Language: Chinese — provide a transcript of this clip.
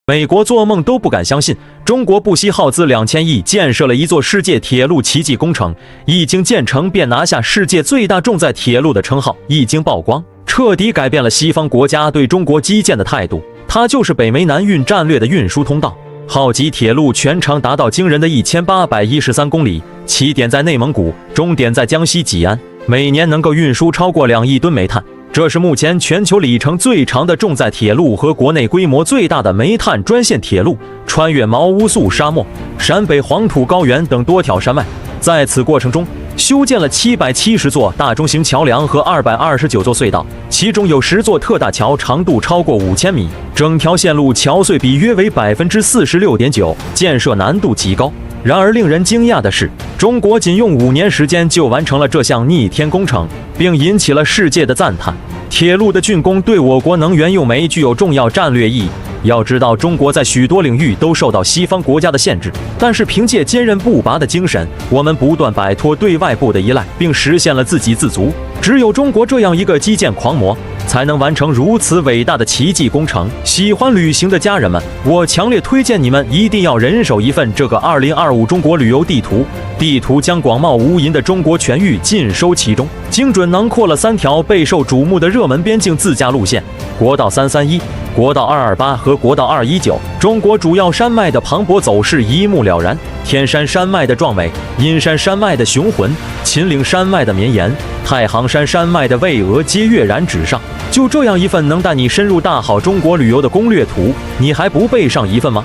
美国做梦都不敢相信，中国不惜耗资2000亿建设了一座世界铁路奇迹工程，一经建成便拿下世界最大重载铁路的称号。一经曝光，彻底改变了西方国家对中国基建的态度。它就是北煤南运战略的运输通道。浩极铁路全长达到惊人的1813公里，起点在内蒙古，终点在江西吉安，每年能够运输超过2亿吨煤炭。这是目前全球里程最长的重载铁路和国内规模最大的煤炭专线铁路，穿越毛乌素沙漠、陕北黄土高原等多条山脉。在此过程中，修建了770座大中型桥梁和229座隧道，其中有10座特大桥，长度超过5000米，整条线路桥隧比约为46.9%，建设难度极高。然而令人惊讶的是，中国仅用5年时间就完成了这项逆天工程，并引起了世界的赞叹。铁路的竣工对我国能源用煤具有重要战略意义。要知道，中国在许多领域都受到西方国家的限制，但是凭借坚韧不拔的精神，我们不断摆脱对外部的依赖，并实现了自给自足。只有中国这样一个基建狂魔，才能完成如此伟大的奇迹工程。喜欢旅行的家人们，我强烈推荐你们一定要人手一份这个2025中国旅游地图。地图将广袤无垠的中国全域尽收其中，精准囊括了3条备受瞩目的热门边境自驾路线：国道331、国道228和国道219。中国主要山脉的磅礴走势一目了然，天山山脉的壮美，阴山山脉的雄浑，秦岭山脉的绵延，太行山山脉的巍峨皆跃然纸上。就这样一份能带你深入大好中国旅游的攻略图，你还不备上一份吗？